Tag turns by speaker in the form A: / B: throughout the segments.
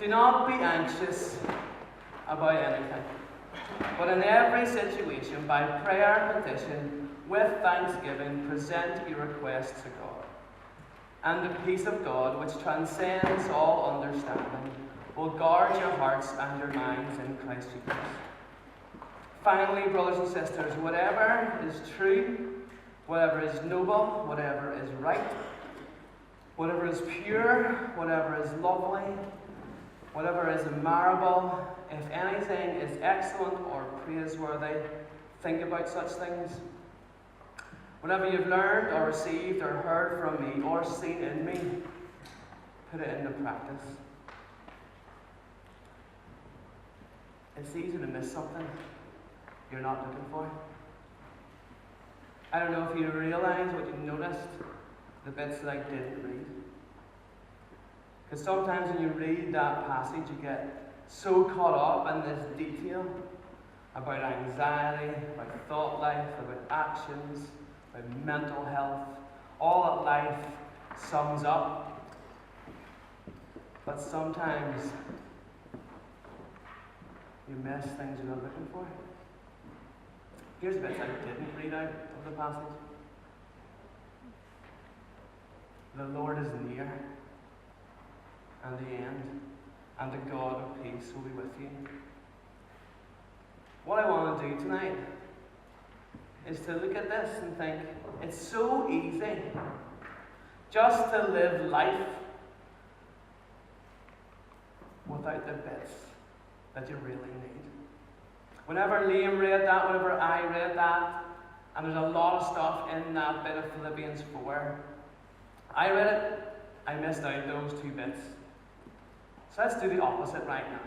A: Do not be anxious about anything, but in every situation, by prayer and petition, with thanksgiving, present your requests to God. And the peace of God, which transcends all understanding, will guard your hearts and your minds in Christ Jesus. Finally, brothers and sisters, whatever is true, whatever is noble, whatever is right, whatever is pure, whatever is lovely, whatever is admirable, if anything is excellent or praiseworthy, think about such things. Whatever you've learned or received or heard from me or seen in me, put it into practice. It's easy to miss something you're not looking for. I don't know if you realize what you noticed, the bits that I didn't read. Because sometimes when you read that passage, you get so caught up in this detail about anxiety, about thought life, about actions, about mental health, all that life sums up. But sometimes you miss things you're not looking for. Here's the bits I didn't read out of the passage. The Lord is near, and the end, and the God of peace will be with you. What I want to do tonight is to look at this and think, it's so easy just to live life without the bits that you really need. Whenever Liam read that, whenever I read that, and there's a lot of stuff in that bit of Philippians 4, I read it, I missed out those two bits. So let's do the opposite right now.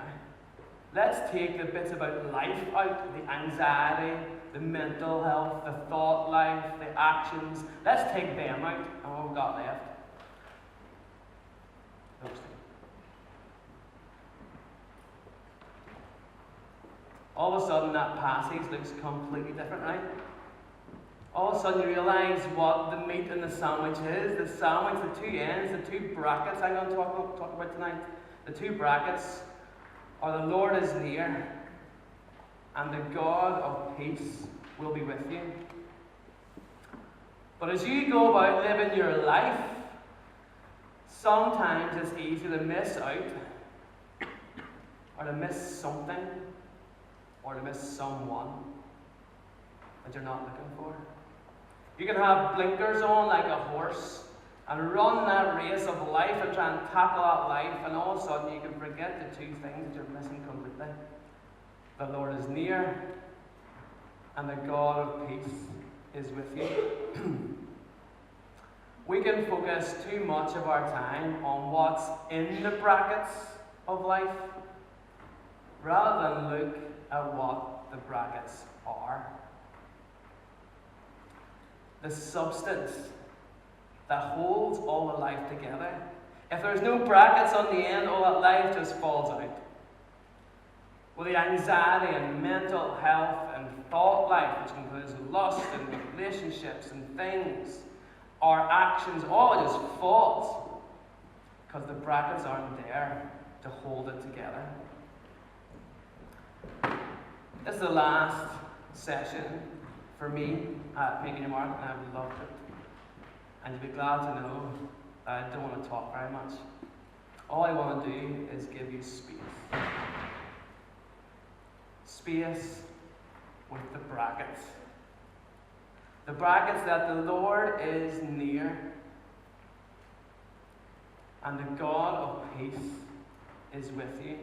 A: Let's take the bits about life out, the anxiety, the mental health, the thought life, the actions. Let's take them out, and what we've got left. Those two. All of a sudden that passage looks completely different, right? All of a sudden you realise what the meat in the sandwich is. The sandwich, the two ends, the two brackets I'm going to talk about tonight. The two brackets are the Lord is near and the God of peace will be with you. But as you go about living your life, sometimes it's easy to miss out or to miss something or to miss someone that you're not looking for. You can have blinkers on like a horse and run that race of life and try and tackle that life, and all of a sudden you can forget the two things that you're missing completely. The Lord is near and the God of peace is with you. We can focus too much of our time on what's in the brackets of life rather than look at what the brackets are. The substance that holds all the life together. If there's no brackets on the end, all that life just falls out. Well, the anxiety and mental health and thought life, which includes lust and relationships and things, our actions, all just falls because the brackets aren't there to hold it together. This is the last session for me at Making Your Mark, and I've loved it. And you'll be glad to know that I don't want to talk very much. All I want to do is give you space. Space with the brackets. The brackets that the Lord is near and the God of peace is with you.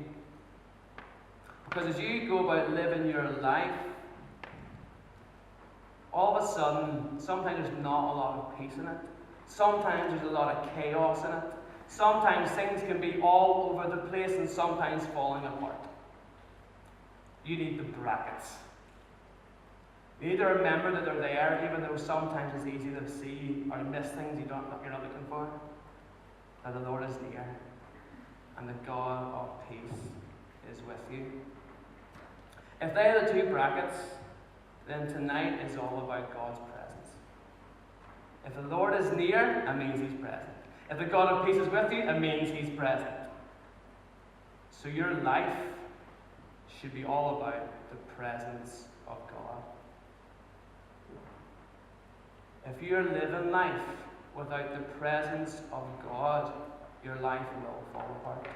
A: Because as you go about living your life, all of a sudden, sometimes there's not a lot of peace in it. Sometimes there's a lot of chaos in it. Sometimes things can be all over the place and sometimes falling apart. You need the brackets. You need to remember that they're there, even though sometimes it's easy to see or miss things you're not looking for. That the Lord is near and the God of peace is with you. If they are the two brackets, then tonight is all about God's presence. If the Lord is near, it means He's present. If the God of peace is with you, it means He's present. So your life should be all about the presence of God. If you're living life without the presence of God, your life will fall apart.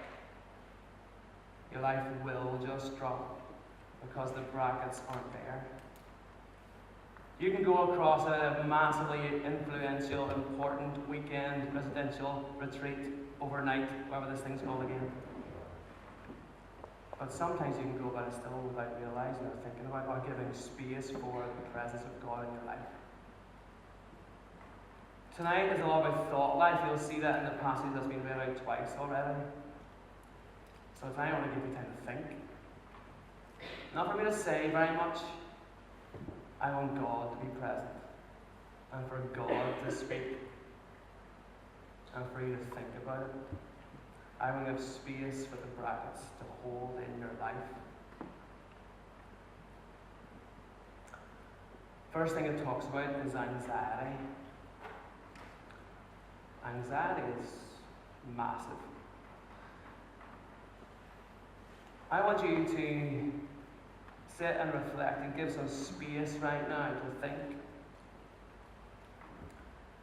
A: Your life will just drop because the brackets aren't there. You can go across a massively influential, important weekend residential retreat overnight, whatever this thing's called again. But sometimes you can go about it still without realising or thinking about or giving space for the presence of God in your life. Tonight is a lot about thought life. You'll see that in the passage that's been read out twice already. So tonight I want to give you time to think. Not for me to say very much. I want God to be present. And for God to speak. And for you to think about it. I want to have space for the brackets to hold in your life. First thing it talks about is anxiety. Anxiety is massive. I want you to sit and reflect and give some space right now to think.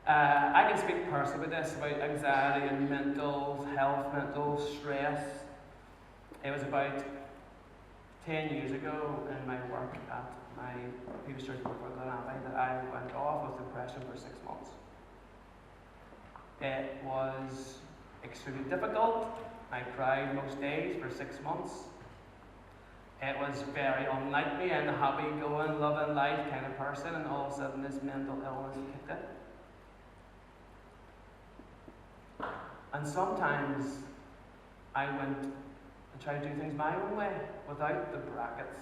A: I can speak personally with this about anxiety and mental health, mental stress. It was about 10 years ago in my work at my previous church before Mehaffy that I went off with depression for 6 months. It was extremely difficult. I cried most days for 6 months. It was very unlike me. I'm a happy-going, loving life kind of person, and all of a sudden this mental illness kicked in. And sometimes I went and tried to do things my own way, without the brackets,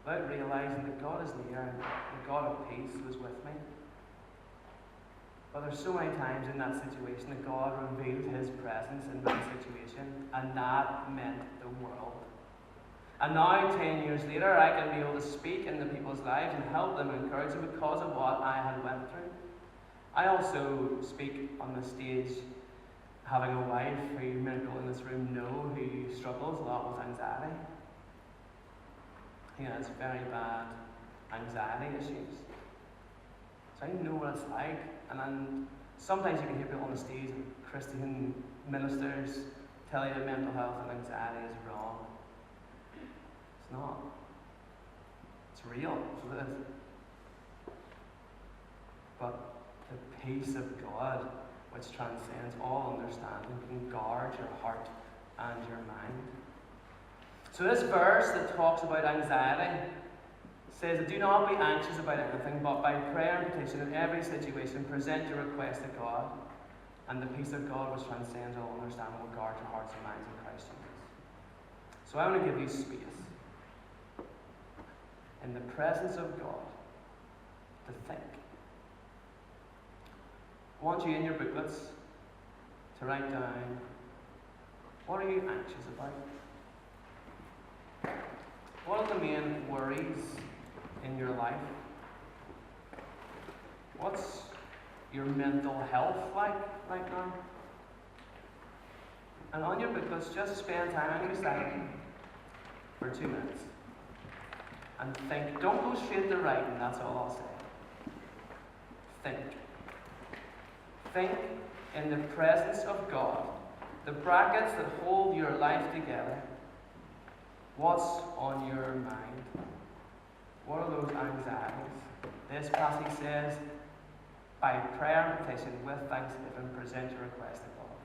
A: without realising that God is near and the God of peace was with me. But there's so many times in that situation that God revealed His presence in that situation, and that meant the world. And now, 10 years later, I can be able to speak into people's lives and help them and encourage them because of what I had went through. I also speak on the stage, having a wife who many people in this room know who struggles a lot with anxiety. He has very bad anxiety issues. So I know what it's like. And then sometimes you can hear people on the stage, Christian ministers, tell you that mental health and anxiety is wrong. It's not. It's real. It is. But the peace of God, which transcends all understanding, can guard your heart and your mind. So this verse that talks about anxiety says, do not be anxious about anything, but by prayer and petition in every situation, present your request to God, and the peace of God which transcends all understanding will guard your hearts and minds in Christ Jesus. So I want to give you space in the presence of God to think. I want you in your booklets to write down, what are you anxious about? What are the main worries in your life? What's your mental health like right now? And on your booklets, just spend time on your side for 2 minutes. And think. Don't go straight to writing, that's all I'll say. Think. Think in the presence of God, the brackets that hold your life together. What's on your mind? What are those anxieties? This passage says, by prayer and petition with thanksgiving, present your request to God.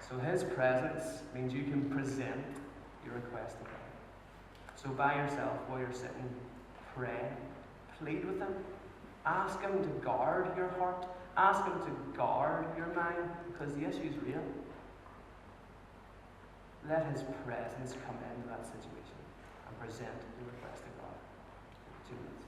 A: So His presence means you can present your request to God. So by yourself, while you're sitting, pray, plead with Him, ask Him to guard your heart, ask Him to guard your mind, because the issue is real. Let His presence come into that situation and present your request to God. 2 minutes.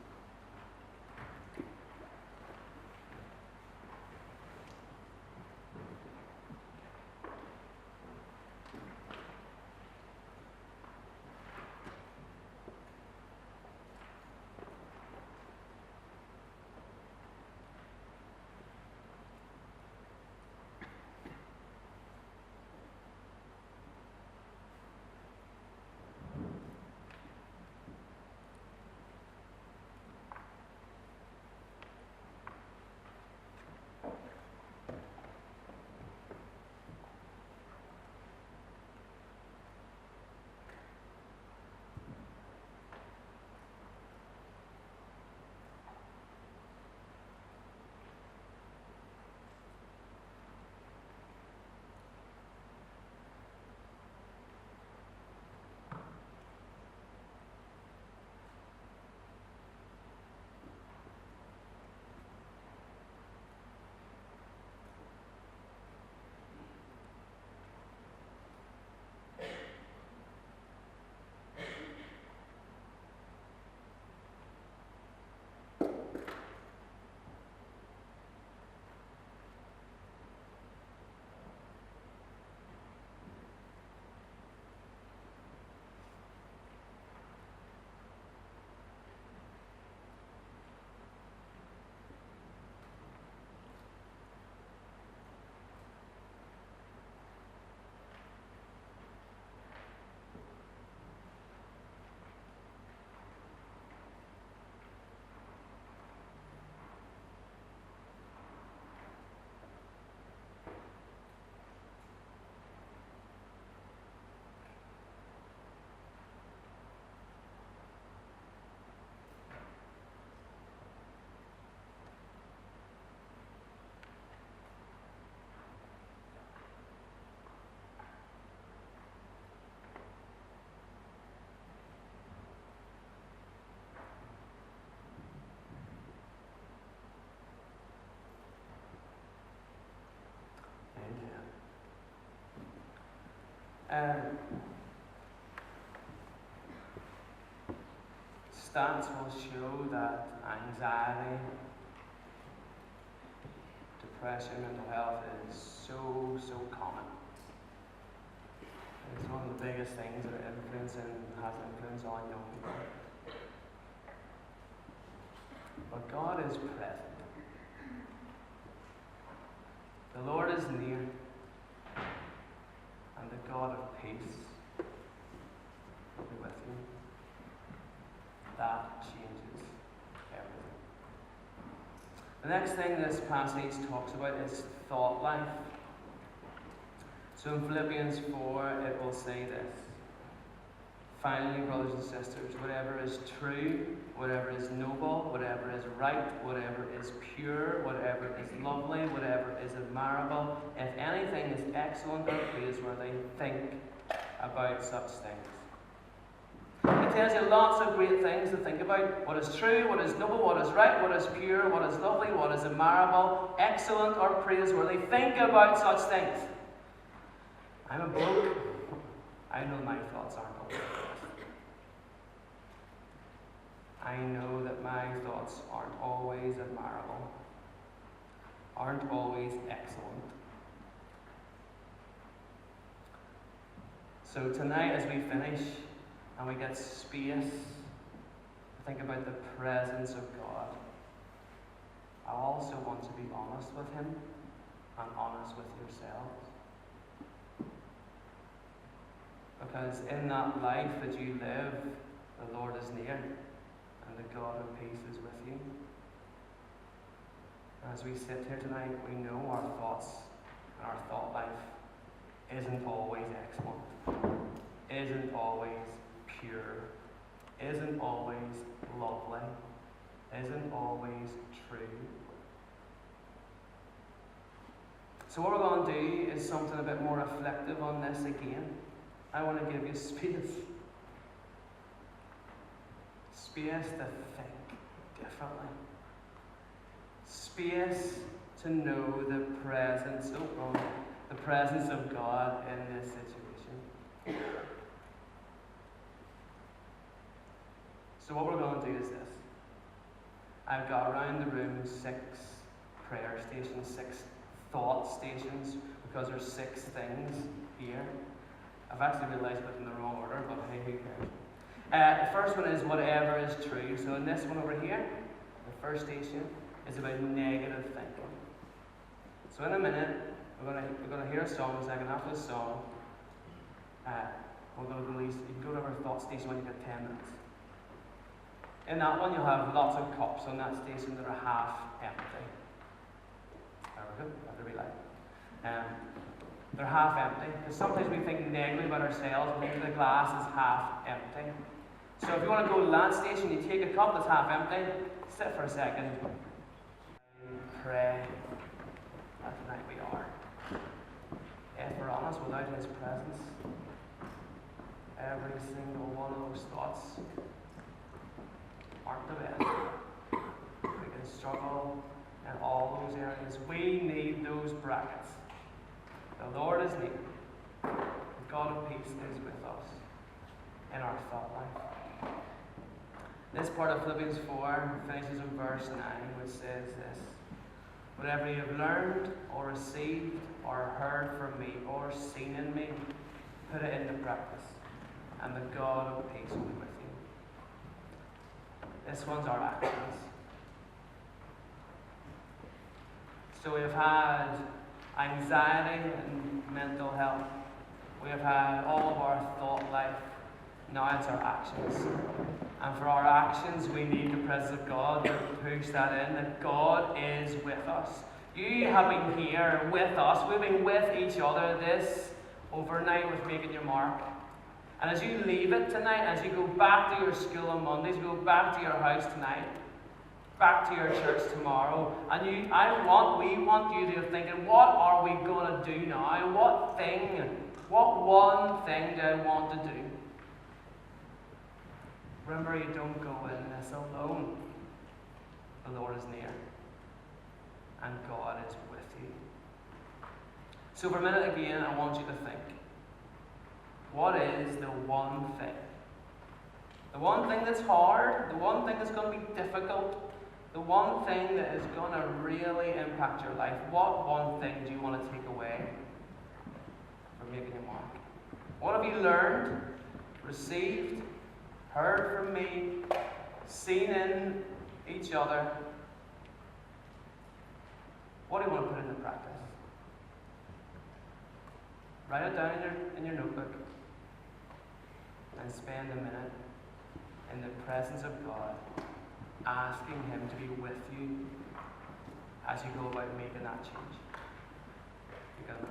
A: Stats will show that anxiety, depression, mental health is so common. It's one of the biggest things that has influence on young people. But God is present. The Lord is near, and the God of peace will be with you. That changes everything. The next thing this passage talks about is thought life. So in Philippians 4, it will say this: finally, brothers and sisters, whatever is true, whatever is noble, whatever is right, whatever is pure, whatever is lovely, whatever is admirable, if anything is excellent or praiseworthy, think about such things. It tells you lots of great things to think about. What is true, what is noble, what is right, what is pure, what is lovely, what is admirable, excellent or praiseworthy. Think about such things. I'm a bloke. I know my thoughts aren't always best. I know that my thoughts aren't always admirable, aren't always excellent. So tonight, as we finish and we get space to think about the presence of God, I also want to be honest with Him and honest with yourselves. Because in that life that you live, the Lord is near, and the God of peace is with you. As we sit here tonight, we know our thoughts and our thought life isn't always excellent, isn't always pure, isn't always lovely, isn't always true. So what we're going to do is something a bit more reflective on this again. I want to give you space. Space to think differently. Space to know the presence of God in this situation. So what we're going to do is this. I've got around the room 6 prayer stations, 6 thought stations, because there's 6 things here. I've actually realised it in the wrong order, but hey, who cares? The first one is whatever is true. So in this one over here, the first station is about negative thinking. So in a minute, we're going to hear a song. The second after the song, we're going to release. You can go to our thought station when you get 10 minutes. In that one, you'll have lots of cups on that station that are half empty. There we go. That'll be light. They're half empty, because sometimes we think negatively about ourselves, we think the glass is half empty. So if you want to go to that station, you take a cup that's half empty, sit for a second, pray that tonight we are. If we're honest, without His presence, every single one of those thoughts aren't the best. We can struggle in all those areas. We need those brackets. The Lord is near. The God of peace is with us in our thought life. This part of Philippians 4 finishes in verse 9, which says this: whatever you have learned or received or heard from me or seen in me, put it into practice, and the God of peace will be with you. This one's our actions. So we've had anxiety and mental health. We have had all of our thought life. Now it's our actions. And for our actions, we need the presence of God to push that in, that God is with us. You have been here with us. We've been with each other this overnight with Making Your Mark. And as you leave it tonight, as you go back to your school on Mondays, go back to your house tonight, back to your church tomorrow, and we want you to be thinking, what are we going to do now? What one thing do I want to do? Remember, you don't go in this alone. The Lord is near, and God is with you. So for a minute again, I want you to think. What is the one thing? The one thing that's hard, the one thing that's going to be difficult, the one thing that is going to really impact your life. What one thing do you want to take away from making your mark? What have you learned, received, heard from me, seen in each other? What do you want to put into practice? Write it down in your notebook and spend a minute in the presence of God, asking Him to be with you as you go about making that change. Together.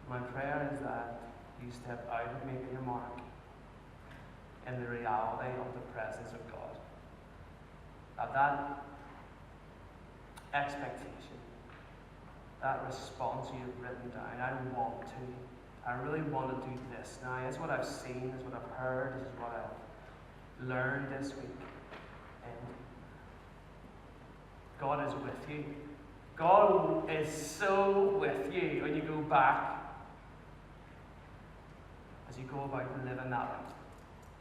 A: My prayer is that you step out of making your mark in the reality of the presence of God. That expectation, that response you've written down, I really want to do this now. It's what I've seen, it's what I've heard, this is what I've learned this week. And God is with you. God is so with you when you go back. As you go about living that way.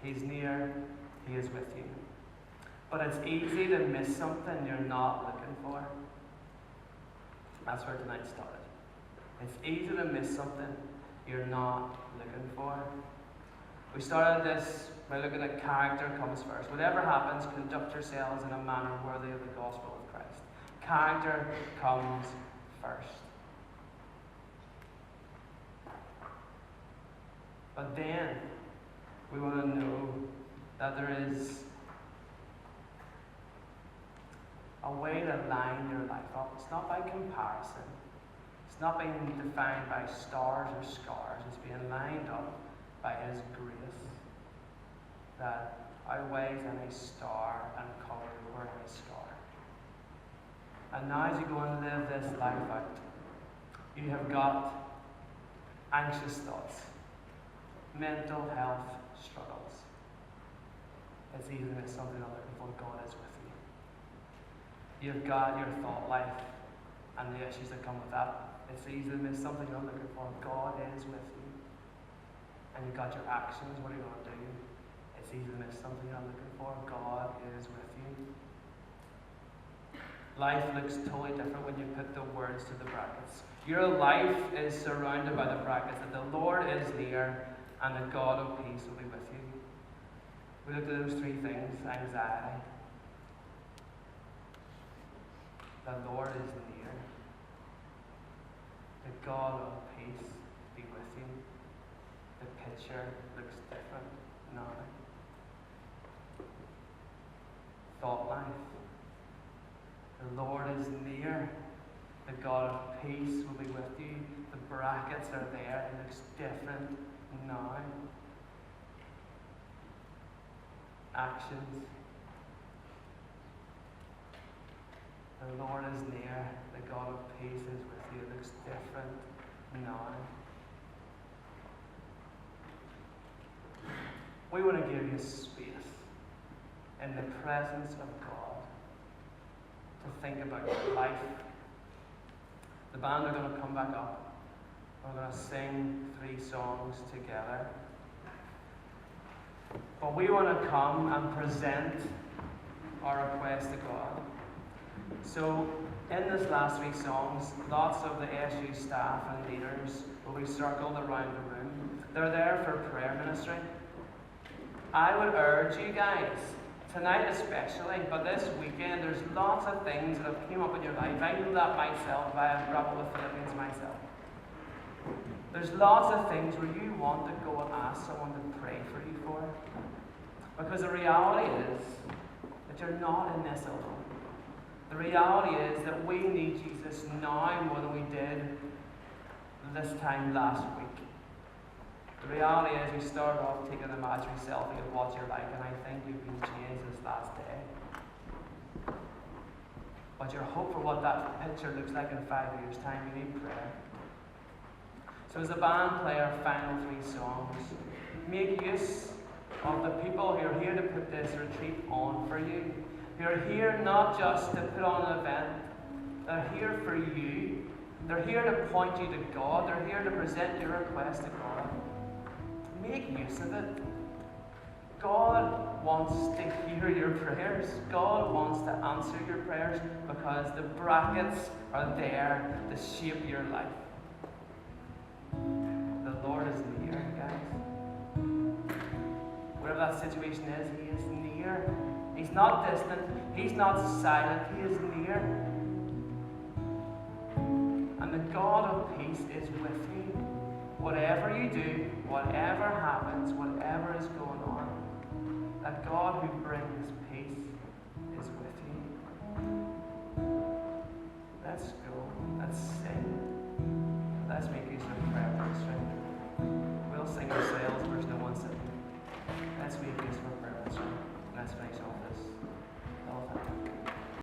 A: He's near, He is with you. But it's easy to miss something you're not looking for. That's where tonight started. It's easy to miss something you're not looking for. We started this by looking at character comes first. Whatever happens, conduct yourselves in a manner worthy of the gospel of Christ. Character comes first. But then, we want to know that there is a way to line your life up. It's not by comparison. It's not being defined by stars or scars. It's being lined up by His grace that outweighs any star and colour or any scar. And now as you go and live this life out, you have got anxious thoughts, mental health struggles. It's easy to miss something other before God is with you. You've got your thought life and the issues that come with that. It's easy to miss something you're looking for. God is with you. And you've got your actions. What are you going to do? It's easy to miss something you're looking for. God is with you. Life looks totally different when you put the words to the brackets. Your life is surrounded by the brackets that the Lord is near and the God of peace will be with you. We looked at those three things. Anxiety. The Lord is near. The God of peace be with you. The picture looks different now. Thought life. The Lord is near. The God of peace will be with you. The brackets are there. It looks different now. Actions. The Lord is near. The God of peace is with you. It looks different now. We want to give you space in the presence of God to think about your life, The band are going to come back up. We're going to sing 3 songs together. But we want to come and present our request to God. So, in this last 3 songs, lots of the SU staff and leaders will be circled around the room. They're there for prayer ministry. I would urge you guys, tonight especially, but this weekend, there's lots of things that have come up in your life. I know that myself. I have grappled with Philippians myself. There's lots of things where you want to go and ask someone to pray for you for. Because the reality is that you're not in this alone. The reality is that we need Jesus now more than we did this time last week. The reality is we started off taking an imaginary selfie of what you're like, and I think you've been changed this last day. But your hope for what that picture looks like in 5 years' time, you need prayer. So as the band play our final 3 songs, make use of the people who are here to put this retreat on for you. Who are here not just to put on an event, they're here for you. They're here to point you to God. They're here to present your request to God. Make use of it. God wants to hear your prayers. God wants to answer your prayers because the brackets are there to shape your life. The Lord is near, guys. Whatever that situation is, He is near. He's not distant. He's not silent. He is near. And the God of peace is with you. Whatever you do, whatever happens, whatever is going on, that God who brings peace is with you. Let's go.